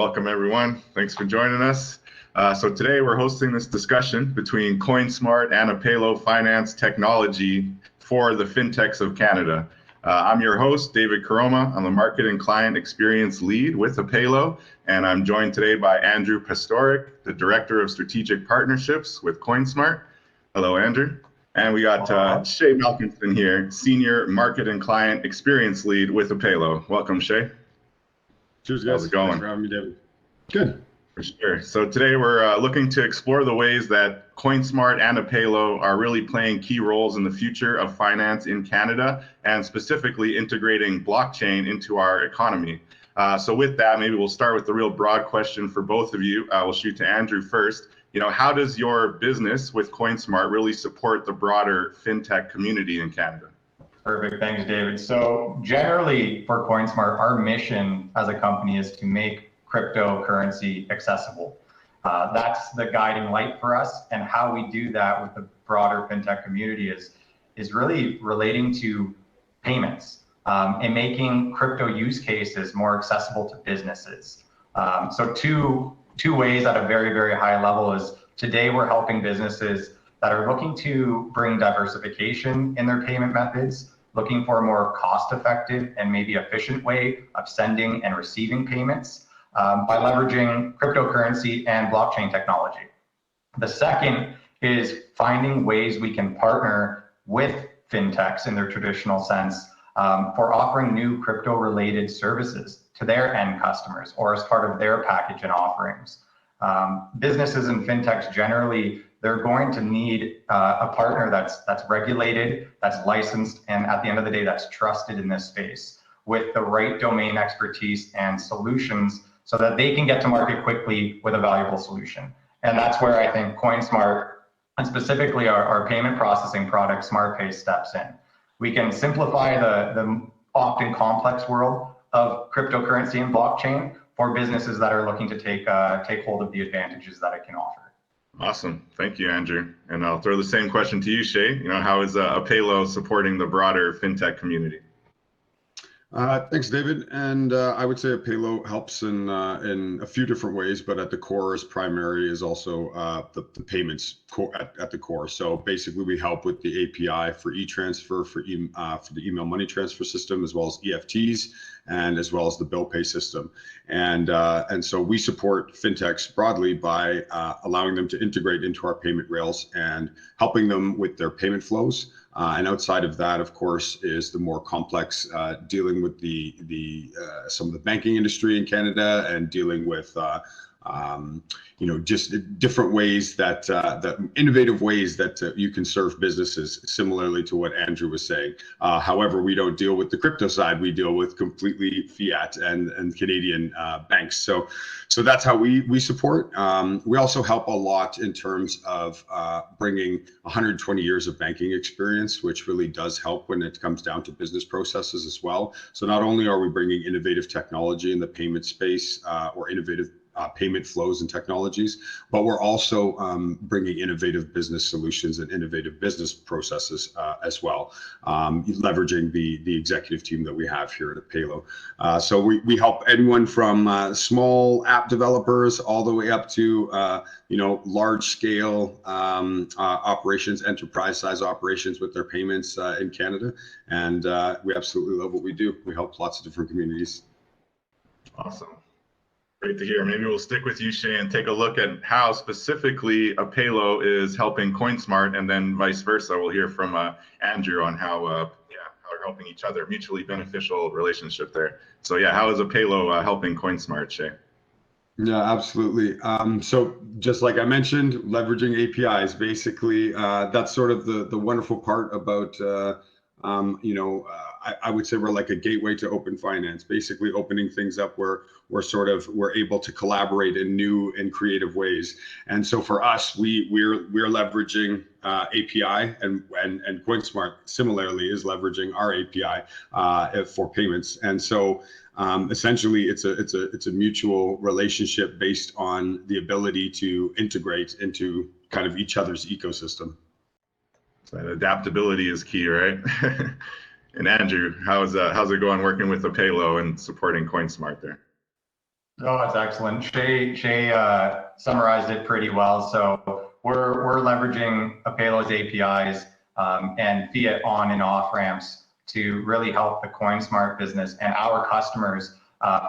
welcome everyone. Thanks for joining us. So today we're hosting this discussion between CoinSmart and Apaylo Finance Technology for the Fintechs of Canada. I'm your host, David Karoma. I'm the Market and Client Experience Lead with Apaylo, and I'm joined today by Andrew Pastorik, the Director of Strategic Partnerships with CoinSmart. Hello, Andrew. And we got Shay Malkinson here, Senior Market and Client Experience Lead with Apaylo. Welcome, Shay. Cheers, guys. How's it going? Thanks for having me, David. Good. For sure. So today we're looking to explore the ways that CoinSmart and Apaylo are really playing key roles in the future of finance in Canada, and specifically integrating blockchain into our economy. So with that, maybe we'll start with the real broad question for both of you. We'll shoot to Andrew first. You know, how does your business with CoinSmart really support the broader fintech community in Canada? Perfect, thanks, David. So generally for CoinSmart, our mission as a company is to make cryptocurrency accessible. That's the guiding light for us, and how we do that with the broader fintech community is really relating to payments and making crypto use cases more accessible to businesses. So two ways at a very, very high level is today we're helping businesses that are looking to bring diversification in their payment methods, looking for a more cost-effective and maybe efficient way of sending and receiving payments by leveraging cryptocurrency and blockchain technology. The second is finding ways we can partner with fintechs in their traditional sense for offering new crypto-related services to their end customers or as part of their package and offerings. Businesses and fintechs generally, they're going to need a partner that's regulated, that's licensed, and at the end of the day, that's trusted in this space with the right domain expertise and solutions so that they can get to market quickly with a valuable solution. And that's where I think CoinSmart, and specifically our payment processing product, SmartPay, steps in. We can simplify the often complex world of cryptocurrency and blockchain for businesses that are looking to take hold of the advantages that it can offer. Awesome. Thank you, Andrew. And I'll throw the same question to you, Shay. You know, how is Apaylo supporting the broader fintech community? Thanks, David. And I would say Apaylo helps in a few different ways, but at the core is primary is also the payments at the core. So basically, we help with the API for e-transfer, for the email money transfer system, as well as EFTs, and as well as the bill pay system. And so we support fintechs broadly by allowing them to integrate into our payment rails and helping them with their payment flows. And outside of that, of course, is the more complex dealing with some of the banking industry in Canada and dealing with just different ways that innovative ways that you can serve businesses, similarly to what Andrew was saying. However, we don't deal with the crypto side. We deal with completely fiat and Canadian banks. So that's how we support. We also help a lot in terms of bringing 120 years of banking experience, which really does help when it comes down to business processes as well. So not only are we bringing innovative technology in the payment space or innovative payment flows and technologies, but we're also bringing innovative business solutions and innovative business processes as well, leveraging the executive team that we have here at Apaylo. So we help anyone from small app developers all the way up to large scale operations, enterprise size operations with their payments in Canada. And we absolutely love what we do. We help lots of different communities. Awesome. Great to hear. Maybe we'll stick with you, Shay, and take a look at how specifically Apaylo is helping CoinSmart, and then vice versa. We'll hear from Andrew on how they're helping each other, mutually beneficial relationship there. So yeah, how is Apaylo helping CoinSmart, Shay? Yeah, absolutely. So just like I mentioned, leveraging APIs, basically, that's sort of the wonderful part about I would say we're like a gateway to open finance, basically opening things up where we're able to collaborate in new and creative ways. And so for us, we're leveraging API, and CoinSmart similarly is leveraging our API for payments. And so essentially it's a mutual relationship based on the ability to integrate into kind of each other's ecosystem. So that adaptability is key, right? And Andrew, how's it going working with Apaylo and supporting CoinSmart there? Oh, that's excellent. Shay summarized it pretty well. So we're leveraging Apaylo's APIs and fiat on and off ramps to really help the CoinSmart business and our customers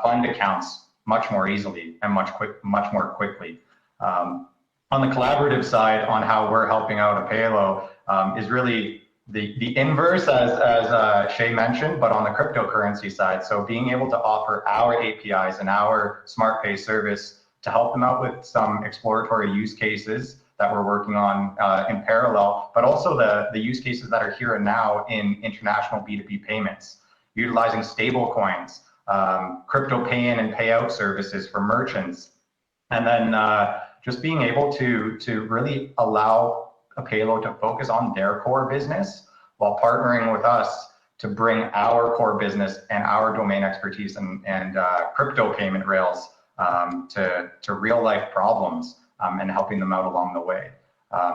fund accounts much more easily and much more quickly. On the collaborative side, on how we're helping out Apaylo is really the inverse, as Shay mentioned, but on the cryptocurrency side. So being able to offer our APIs and our Smart Pay service to help them out with some exploratory use cases that we're working on in parallel, but also the use cases that are here and now in international B2B payments, utilizing stable coins, crypto pay-in and payout services for merchants, and then just being able to really allow Apaylo to focus on their core business while partnering with us to bring our core business and our domain expertise and crypto payment rails to real life problems and helping them out along the way.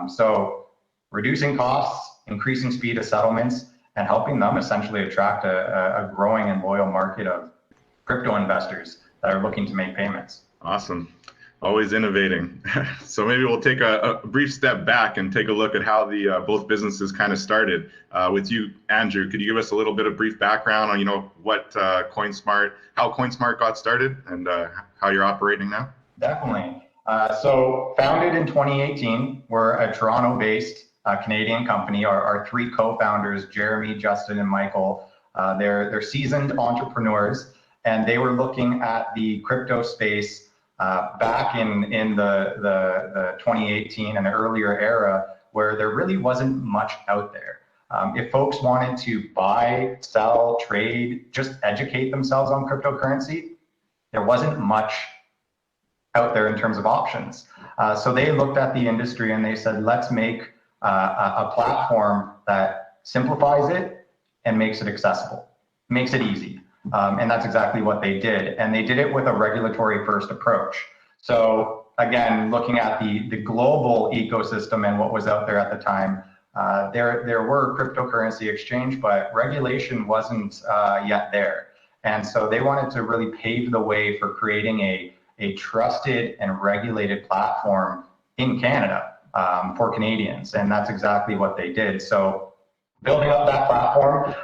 So reducing costs, increasing speed of settlements, and helping them essentially attract a growing and loyal market of crypto investors that are looking to make payments. Awesome. Always innovating. So maybe we'll take a brief step back and take a look at how the both businesses kind of started. With you, Andrew, could you give us a little bit of brief background on, what how CoinSmart got started and how you're operating now? Definitely. So founded in 2018, we're a Toronto-based Canadian company. Our three co-founders, Jeremy, Justin, and Michael, they're seasoned entrepreneurs, and they were looking at the crypto space back in the 2018 and earlier era, where there really wasn't much out there. If folks wanted to buy, sell, trade, just educate themselves on cryptocurrency, there wasn't much out there in terms of options. So they looked at the industry and they said, let's make a platform that simplifies it and makes it accessible, makes it easy. And that's exactly what they did. And they did it with a regulatory first approach. So again, looking at the global ecosystem and what was out there at the time, there were cryptocurrency exchange, but regulation wasn't yet there. And so they wanted to really pave the way for creating a trusted and regulated platform in Canada for Canadians. And that's exactly what they did. So building up that platform,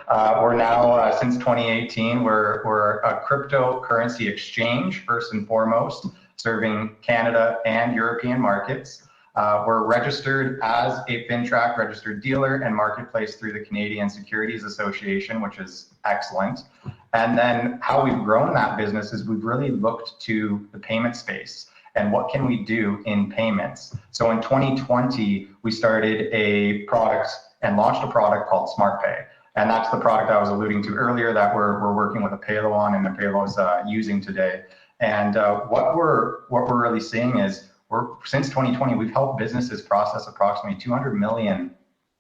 we're now, since 2018, we're a cryptocurrency exchange, first and foremost, serving Canada and European markets. We're registered as a FinTrack registered dealer and marketplace through the Canadian Securities Association, which is excellent. And then how we've grown that business is we've really looked to the payment space and what can we do in payments. So in 2020, we started a product and launched a product called Smart Pay. And that's the product I was alluding to earlier that we're working with Apaylo on and Apaylo's using today. And what we're really seeing is since 2020, we've helped businesses process approximately 200 million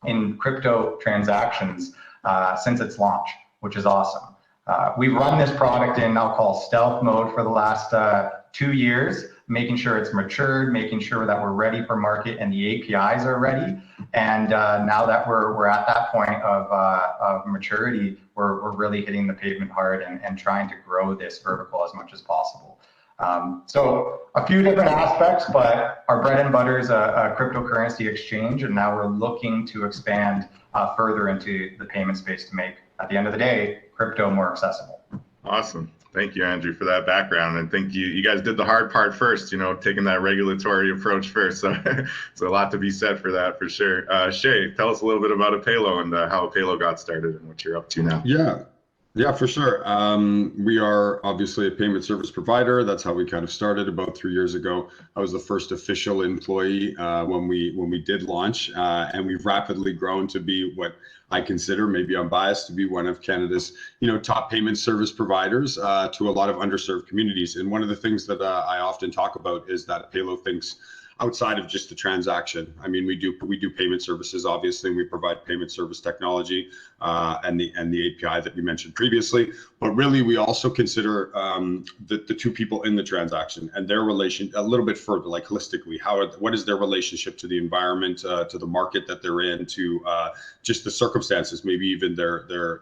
in crypto transactions since its launch, which is awesome. We've run this product in, I'll call stealth mode for the last 2 years, making sure it's matured, making sure that we're ready for market and the APIs are ready. And now that we're at that point of maturity, we're really hitting the pavement hard and trying to grow this vertical as much as possible. So a few different aspects, but our bread and butter is a cryptocurrency exchange, and now we're looking to expand further into the payment space to make, at the end of the day, crypto more accessible. Awesome. Thank you, Andrew, for that background. And thank you guys did the hard part first, taking that regulatory approach first. So it's a lot to be said for that, for sure. Shay, tell us a little bit about Apaylo and how Apaylo got started and what you're up to now. Yeah, for sure. We are obviously a payment service provider. That's how we kind of started about 3 years ago. I was the first official employee when we did launch, and we've rapidly grown to be what I consider, maybe I'm biased, to be one of Canada's top payment service providers to a lot of underserved communities. And one of the things that I often talk about is that Apaylo thinks outside of just the transaction. I mean, we do payment services, obviously. We provide payment service technology and the API that we mentioned previously. But really, we also consider the two people in the transaction and their relation a little bit further, like holistically. What is their relationship to the environment, to the market that they're in, to just the circumstances, maybe even their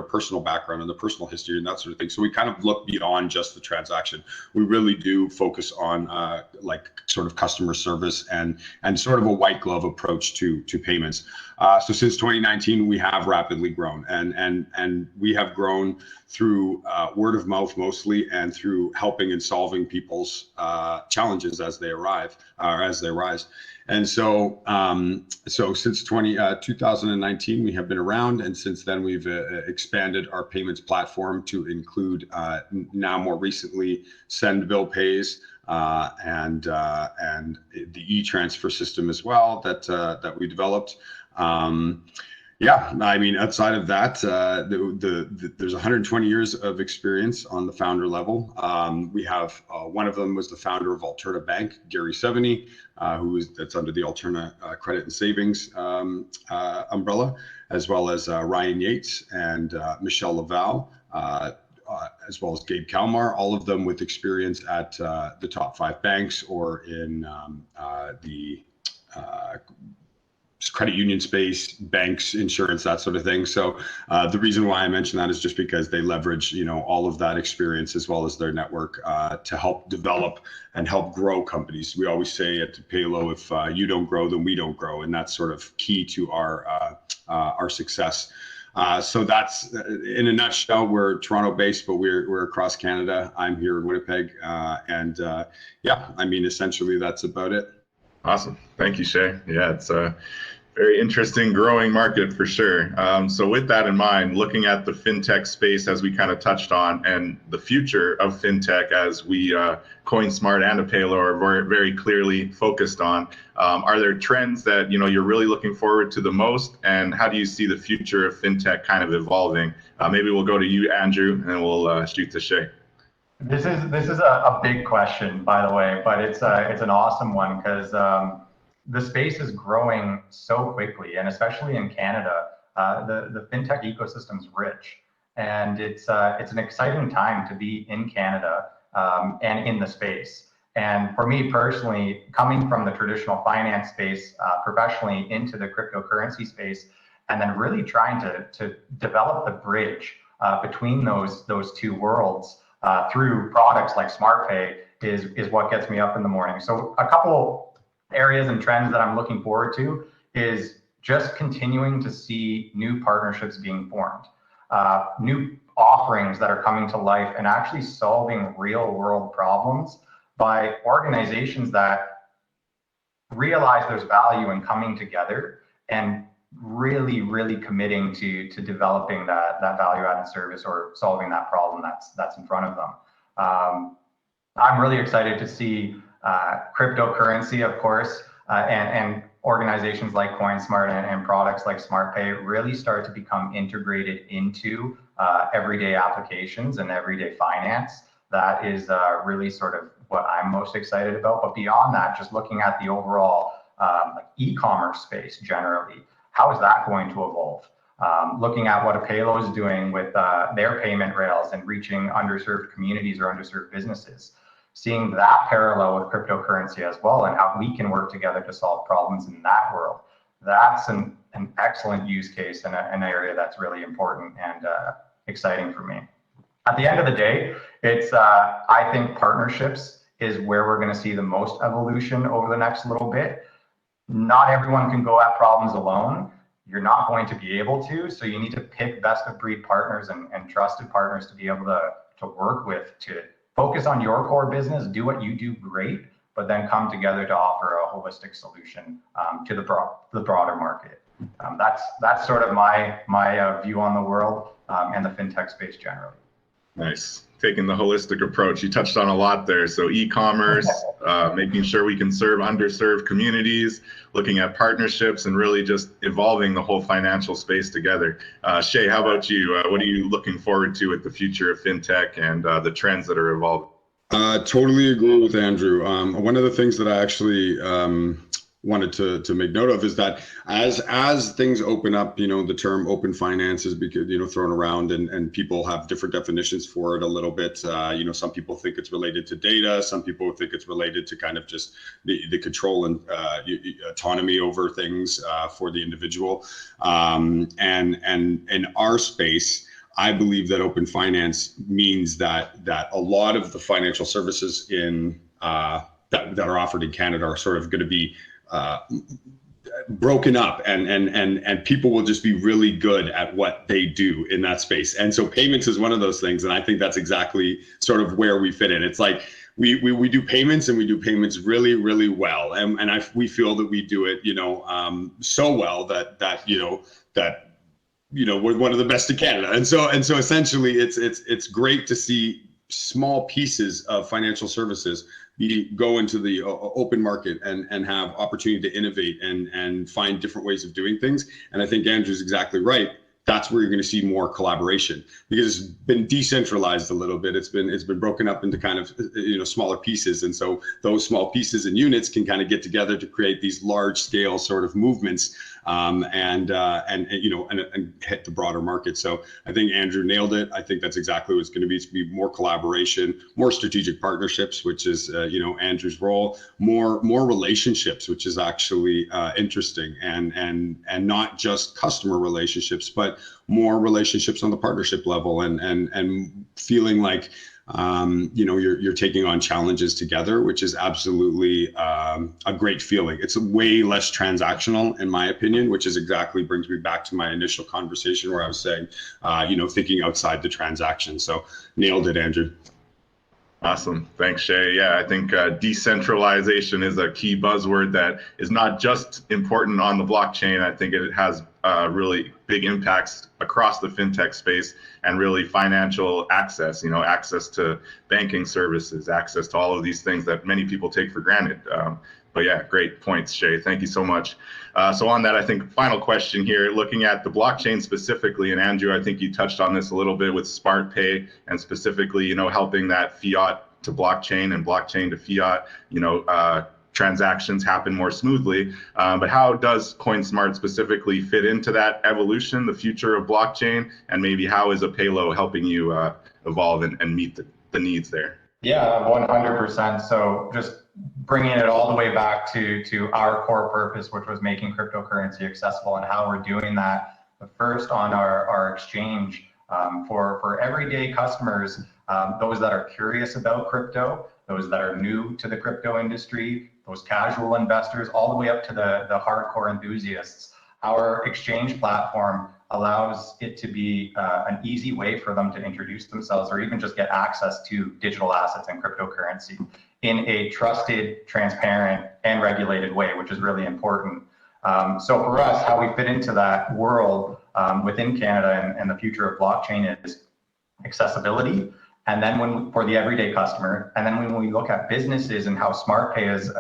personal background and their personal history and that sort of thing. So we kind of look beyond just the transaction. We really do focus on like sort of customer service and sort of a white glove approach to payments. So since 2019, we have rapidly grown, and we have grown through word of mouth mostly, and through helping and solving people's challenges as they arise. And so, since 2019, we have been around, and since then we've expanded our payments platform to include now more recently Send Bill Pays and the e-transfer system as well that we developed. Yeah, I mean, outside of that, there's 120 years of experience on the founder level. We have one of them was the founder of Alterna Bank, Gary Seveny, that's under the Alterna Credit and Savings umbrella, as well as Ryan Yates and Michelle Laval, as well as Gabe Kalmar, all of them with experience at the top 5 banks or in the credit union space, banks, insurance, that sort of thing. So the reason why I mention that is just because they leverage, all of that experience as well as their network to help develop and help grow companies. We always say at Apaylo, if you don't grow, then we don't grow, and that's sort of key to our success. So that's in a nutshell. We're Toronto-based, but we're across Canada. I'm here in Winnipeg, and yeah, I mean, essentially that's about it. Awesome. Thank you, Shay. Yeah, it's a very interesting growing market for sure. So with that in mind, looking at the fintech space as we kind of touched on, and the future of fintech as we CoinSmart and Apaylo are very, very clearly focused on, are there trends that you're really looking forward to the most, and how do you see the future of fintech kind of evolving? Maybe we'll go to you, Andrew, and we'll shoot to Shay. This is a big question, by the way, but it's an awesome one because the space is growing so quickly, and especially in Canada, the fintech ecosystem is rich, and it's an exciting time to be in Canada and in the space. And for me personally, coming from the traditional finance space professionally into the cryptocurrency space, and then really trying to develop the bridge between those two worlds. Through products like SmartPay is what gets me up in the morning. So a couple areas and trends that I'm looking forward to is just continuing to see new partnerships being formed, new offerings that are coming to life and actually solving real world problems by organizations that realize there's value in coming together and really committing to developing that value-added service or solving that problem that's in front of them. I'm really excited to see cryptocurrency, of course, and organizations like CoinSmart and products like SmartPay really start to become integrated into everyday applications and everyday finance. That is really sort of what I'm most excited about. But beyond that, just looking at the overall e-commerce space generally, how is that going to evolve? Looking at what Apaylo is doing with their payment rails and reaching underserved communities or underserved businesses, seeing that parallel with cryptocurrency as well, and how we can work together to solve problems in that world. That's an excellent use case and an area that's really important and exciting for me. At the end of the day, it's I think partnerships is where we're going to see the most evolution over the next little bit. Not everyone can go at problems alone. You're not going to be able to, so you need to pick best of breed partners and trusted partners to be able to work with, to focus on your core business, do what you do great, but then come together to offer a holistic solution to the broader market. That's sort of my view on the world and the fintech space generally. Nice. Taking the holistic approach. You touched on a lot there. So e-commerce, making sure we can serve underserved communities, looking at partnerships, and really just evolving the whole financial space together. Shay, how about you? What are you looking forward to with the future of fintech and the trends that are evolving? Totally agree with Andrew. One of the things that I actually wanted to make note of is that as things open up, the term open finance is thrown around, and people have different definitions for it a little bit. Some people think it's related to data, some people think it's related to kind of just the control and autonomy over things for the individual. And in our space, I believe that open finance means that a lot of the financial services that are offered in Canada are sort of going to be broken up, and people will just be really good at what they do in that space. And so payments is one of those things, and I think that's exactly sort of where we fit in. It's like we do payments, and we do payments really, really well, and we feel that we do it so well that we're one of the best in Canada. And so essentially it's great to see small pieces of financial services go into the open market and have opportunity to innovate and find different ways of doing things. And I think Andrew's exactly right. That's where you're going to see more collaboration, because it's been decentralized a little bit. It's been broken up into kind of smaller pieces, and so those small pieces and units can kind of get together to create these large scale sort of movements, and hit the broader market. So I think Andrew nailed it. I think that's exactly what it's going to be. It's going to be more collaboration, more strategic partnerships, which is Andrew's role, more relationships, which is actually interesting, and not just customer relationships, but more relationships on the partnership level, and feeling like you're taking on challenges together, which is absolutely a great feeling. It's way less transactional, in my opinion, which is exactly brings me back to my initial conversation where I was saying, thinking outside the transaction. So nailed it, Andrew. Awesome. Thanks, Shay. Yeah, I think decentralization is a key buzzword that is not just important on the blockchain. I think it has really big impacts across the fintech space, and really financial access, access to banking services, access to all of these things that many people take for granted. But yeah, great points, Shay. Thank you so much. So on that, I think final question here, looking at the blockchain specifically, and Andrew, I think you touched on this a little bit with Smart Pay, and specifically, helping that fiat to blockchain and blockchain to fiat, transactions happen more smoothly. But how does CoinSmart specifically fit into that evolution, the future of blockchain, and maybe how is Apaylo helping you evolve and meet the needs there? Yeah, 100%. So just bringing it all the way back to our core purpose, which was making cryptocurrency accessible, and how we're doing that. But first on our exchange, for everyday customers, those that are curious about crypto, those that are new to the crypto industry, those casual investors, all the way up to the hardcore enthusiasts. Our exchange platform allows it to be an easy way for them to introduce themselves, or even just get access to digital assets and cryptocurrency in a trusted, transparent, and regulated way, which is really important. So for us, how we fit into that world within Canada and the future of blockchain is accessibility. And then for the everyday customer, and then when we look at businesses and how Smart Pay is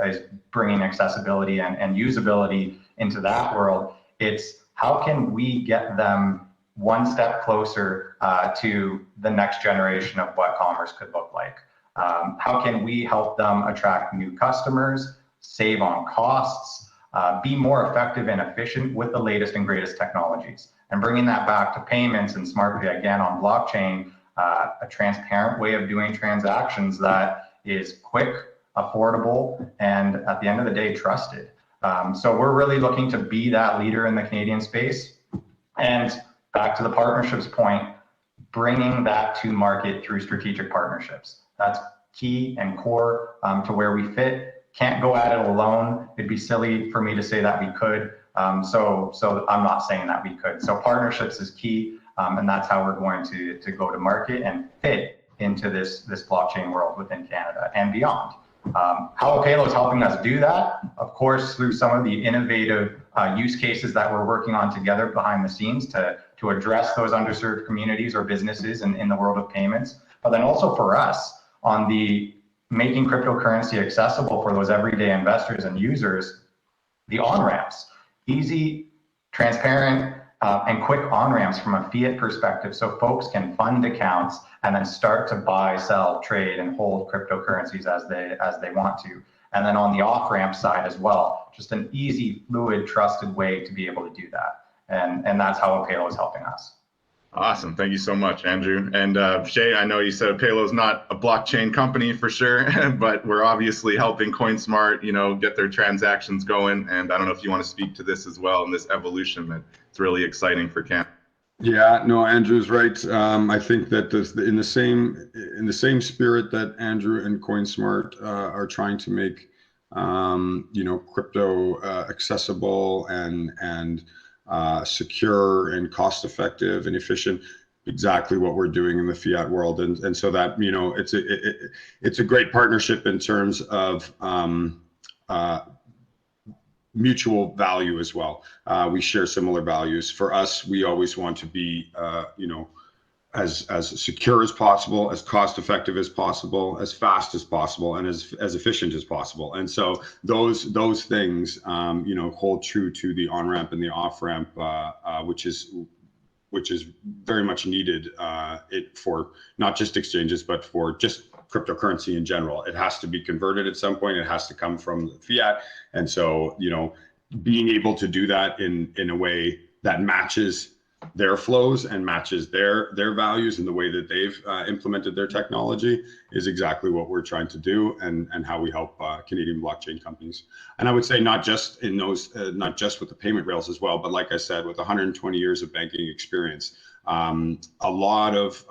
bringing accessibility and usability into that world, it's how can we get them one step closer to the next generation of what commerce could look like? How can we help them attract new customers, save on costs, be more effective and efficient with the latest and greatest technologies? And bringing that back to payments and Smart Pay again on blockchain, a transparent way of doing transactions that is quick, affordable, and at the end of the day, trusted. So we're really looking to be that leader in the Canadian space. And back to the partnerships point, bringing that to market through strategic partnerships. That's key and core to where we fit. Can't go at it alone. It'd be silly for me to say that we could. So I'm not saying that we could. So partnerships is key. And that's how we're going to go to market and fit into this blockchain world within Canada and beyond. How Apaylo is helping us do that, of course, through some of the innovative use cases that we're working on together behind the scenes to address those underserved communities or businesses in the world of payments. But then also for us on the making cryptocurrency accessible for those everyday investors and users, the on-ramps, easy, transparent, and quick on-ramps from a fiat perspective, so folks can fund accounts and then start to buy, sell, trade, and hold cryptocurrencies as they want to. And then on the off-ramp side as well, just an easy, fluid, trusted way to be able to do that. And that's how Apaylo is helping us. Awesome. Thank you so much, Andrew. And Shay, I know you said Apaylo is not a blockchain company for sure, but we're obviously helping CoinSmart, get their transactions going. And I don't know if you want to speak to this as well, and this evolution that's really exciting for Canada. Yeah, no, Andrew's right. I think that in the same spirit that Andrew and CoinSmart are trying to make, crypto accessible and secure and cost effective and efficient, exactly what we're doing in the fiat world. And so that, it's a great partnership in terms of mutual value as well. We share similar values. For us, we always want to be, as secure as possible, as cost effective as possible, as fast as possible, and as efficient as possible. And so those things, hold true to the on ramp and the off ramp, which is very much needed for not just exchanges, but for just cryptocurrency in general. It has to be converted at some point. It has to come from the fiat. And so, being able to do that in a way that matches their flows and matches their values and the way that they've implemented their technology is exactly what we're trying to do, and how we help Canadian blockchain companies. And I would say not just in those, not just with the payment rails as well, but like I said, with 120 years of banking experience, a lot of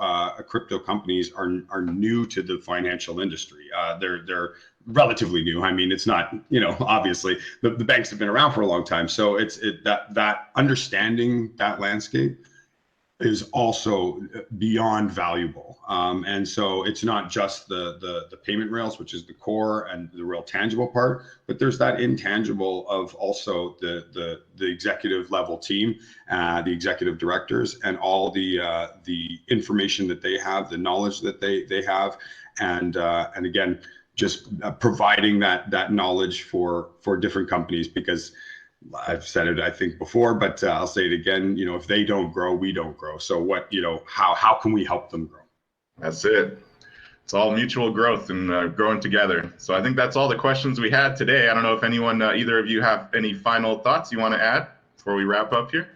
crypto companies are new to the financial industry. They're relatively new. I mean, it's not, obviously the banks have been around for a long time. So that understanding that landscape is also beyond valuable. And so it's not just the payment rails, which is the core and the real tangible part, but there's that intangible of also the executive level team, the executive directors, and all the information that they have, the knowledge that they have, and again, just providing that knowledge for different companies, because I've said it, I think, before, but I'll say it again, if they don't grow, we don't grow. So how can we help them grow? That's it. It's all mutual growth and growing together. So I think that's all the questions we had today. I don't know if anyone, either of you have any final thoughts you want to add before we wrap up here?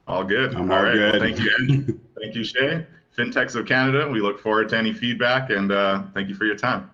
All good. I'm all good. Well, thank you, Andrew. Thank you, Shay. Fintechs of Canada, we look forward to any feedback, and thank you for your time.